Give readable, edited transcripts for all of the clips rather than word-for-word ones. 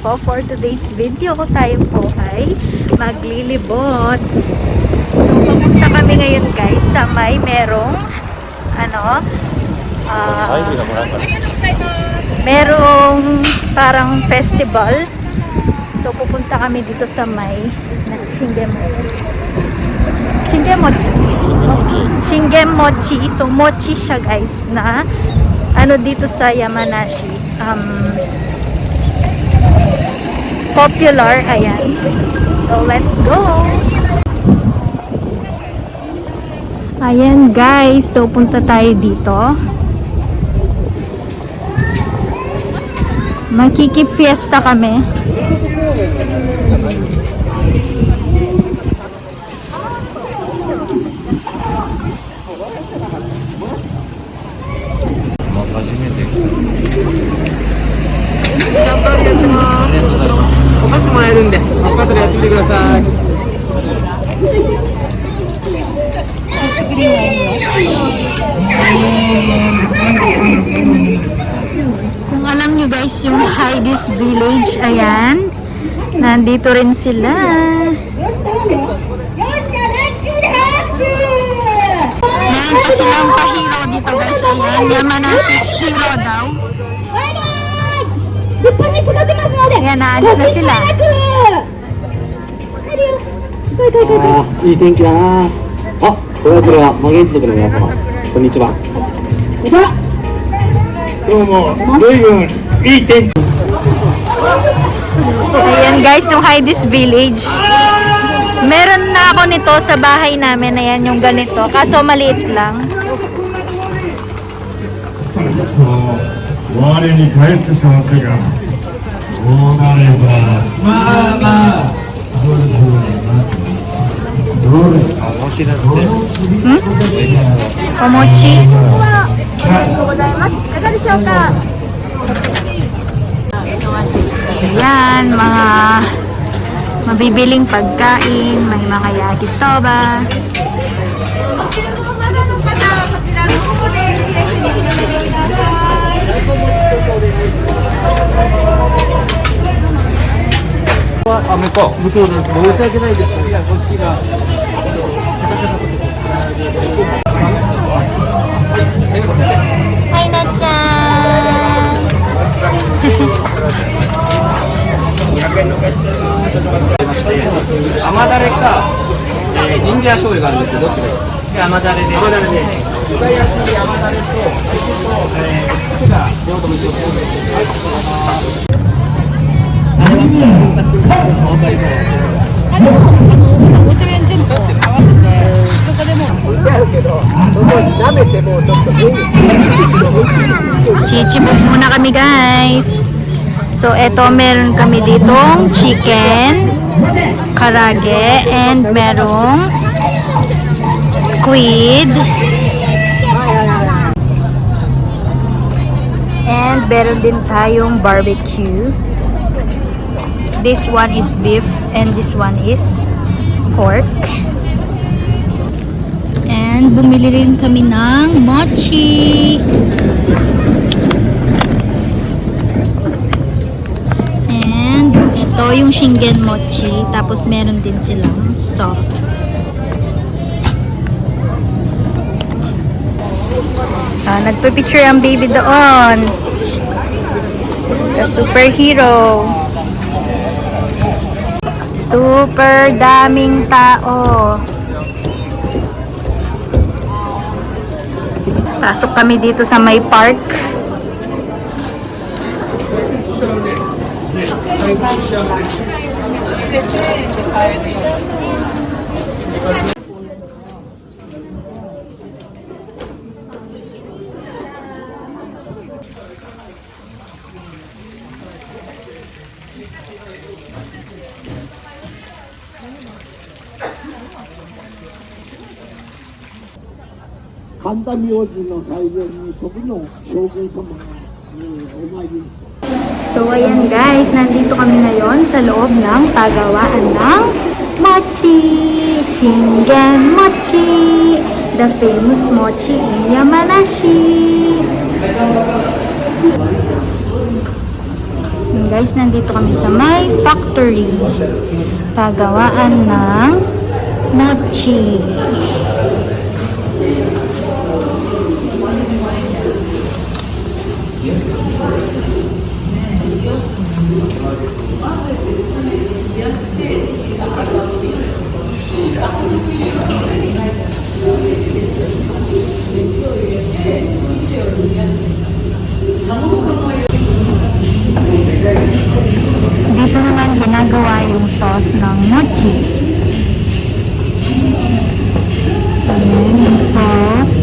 po for today's video ko. Tayo po ay maglilibot. So, pupunta kami ngayon guys sa may merong merong parang festival. So, pupunta kami dito sa may Shingemochi. So, mochi siya guys na dito sa Yamanashi. Popular. Ayan. So, let's go! Ayan guys. So, punta tayo dito. Makikipiesta kami. Kung alam nyo guys, yung Heidi's Village, ayan. Nandito rin sila. Meron pa silang pa-hero dito guys. Ayan, Yamanashi's hero daw. Ayan, naalis na sila. いい天気だなあ、これはマゲン族の皆様こんにちはどうも随分いい天気 Ayan guys, yung Heidi's Village. Meron na ako nito sa bahay namin. Ayan yung ganito. Kaso maliit lang. 我に帰ってしまったがどうなればまあまあどうですか Omochi. Ayan, mga mabibiling pagkain, may mga yakisoba. Hi, Na-chan! 甘だれか、ジンジャー醤油があるんですけど、どっちがいい？甘だれで。甘だれで。使いやすい甘だれと、口が両方とも一緒です。はい、ありがとうございます。Chichibog muna kami guys. So eto, meron kami ditong chicken, karage, and merong squid. And meron din tayong barbecue. This one is beef and this one is pork. And bumili rin kami ng mochi. And ito yung shingen mochi. Tapos meron din silang sauce. Nagpa-picture ang baby doon. Sa superhero. Super daming tao. Pasok kami dito sa may park.神田明神の祭典に時の将軍様が、お参り So ayan guys, nandito kami ngayon sa loob ng pagawaan ng mochi, Shingen Mochi, the famous mochi in Yamanashi. guys, nandito kami sa My Factory. Pagawaan ng mochi. Dito naman ginagawa yung sauce ng mochi. Ayan yung sauce.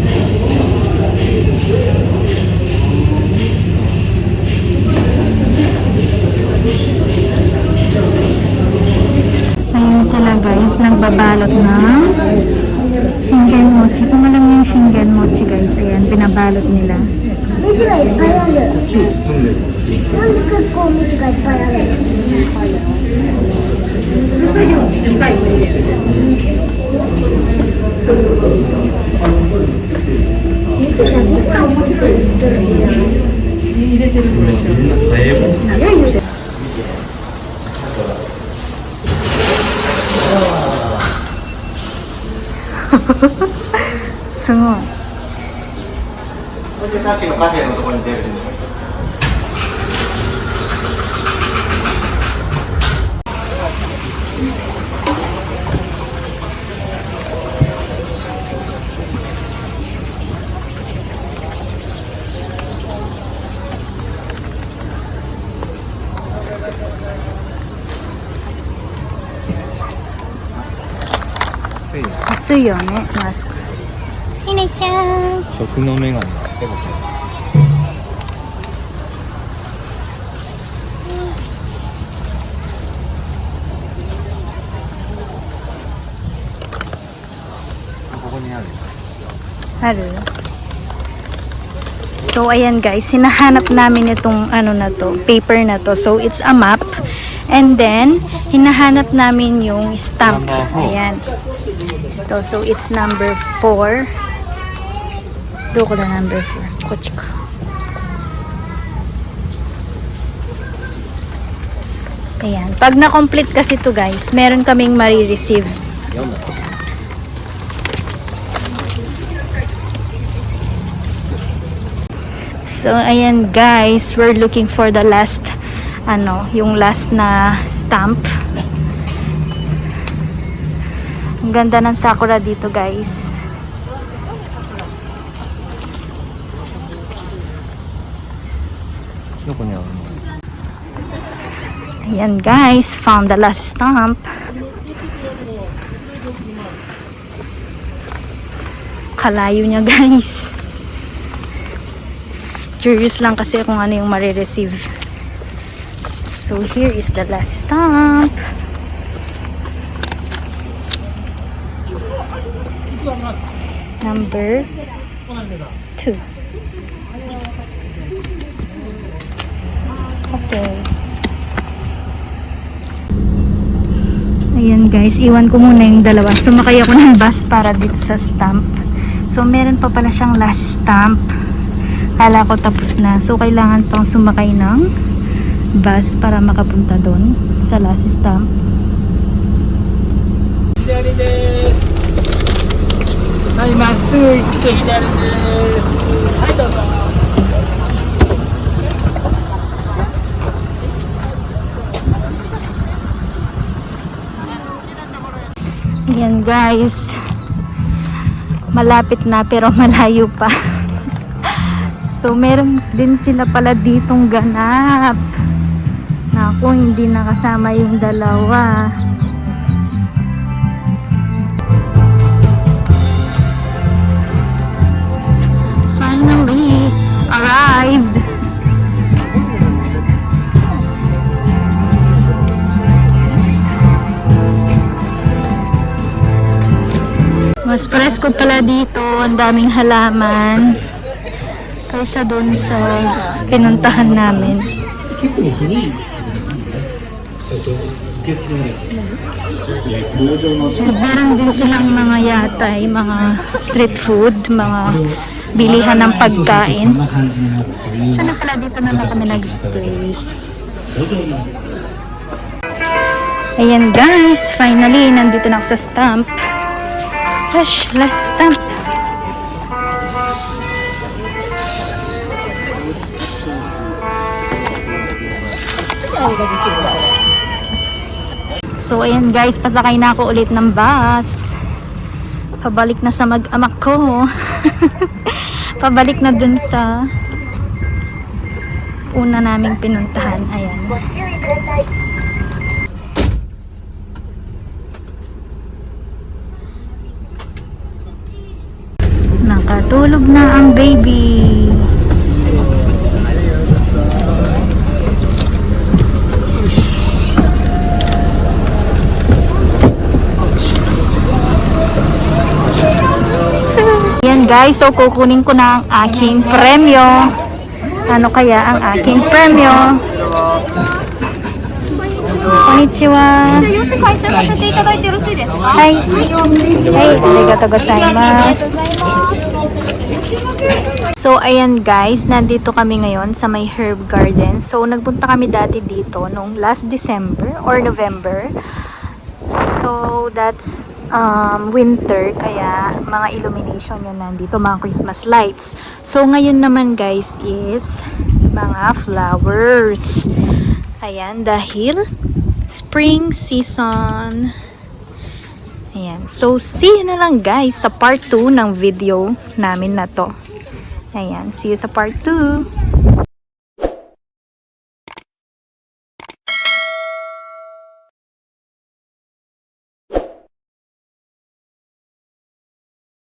Ayan sila guys, nagbabalot ng shingen mochi. Kung alam niyo yung shingen mochi guys, ayan, binabalot nila. 道がいっぱいある。こっちを包んでるっていうなんで結構道がいっぱいある。すごい。これでさっきのカフェのところに出るんですよ。暑いよね、マスク。ひねちゃん。食のメガネ。ここにある。ある? So, ayan guys, hinahanap namin itong ano na to, paper na to. So, it's a map. And then, hinahanap namin yung stamp. Ayan. Ito, so, it's number 4. Doko na number 4. Kochi ka. Ayan. Pag na-complete kasi to guys, meron kaming marireceive. So, ayan guys, we're looking for the last, yung last na stamp. Ang ganda ng sakura dito guys. Ayan guys, found the last stamp. Kalayo niya guys. Curious lang kasi kung ano yung marireceive. So here is the last stamp. Number 2. Okay. Ayan guys, iwan ko muna yung dalawa. Sumakay ako ng bus para dito sa stamp. So meron pa pala siyang last stamp. Kala ko tapos na. So, kailangan pang sumakay ng bus para makapunta doon sa last stamp. Yan guys. Malapit na pero malayo pa. So, meron din sila pala ditong ganap. Naku, hindi nakasama yung dalawa. Finally, arrived! Mas presko pala dito. Ang daming halaman. Kaysa doon sa pinuntahan namin. So, meron din silang mga yatay, mga street food, mga bilihan ng pagkain. Sana pala dito na lang kami nag-stay. Ayan guys, finally, nandito na ako sa stamp. Gosh, last stamp. So ayan guys, pasakay na ako ulit ng bus. Pabalik na sa mag-amak ko. Pabalik na dun sa una naming pinuntahan. Ayan. Nakatulog na ang baby. Yan guys, so kukunin ko na ang aking premyo. Ano kaya ang aking premyo? Konnichiwa. Hi. Hey, arigatou gozaimasu. So, ayan guys, nandito kami ngayon sa may herb garden. So, nagpunta kami dati dito noong last December or November. So, that's winter, kaya mga illumination yun nandito, mga Christmas lights. So, ngayon naman guys is mga flowers. Ayan, dahil spring season. Ayan. So, see you na lang guys sa part 2 ng video namin na to. Ayan. See you sa part 2.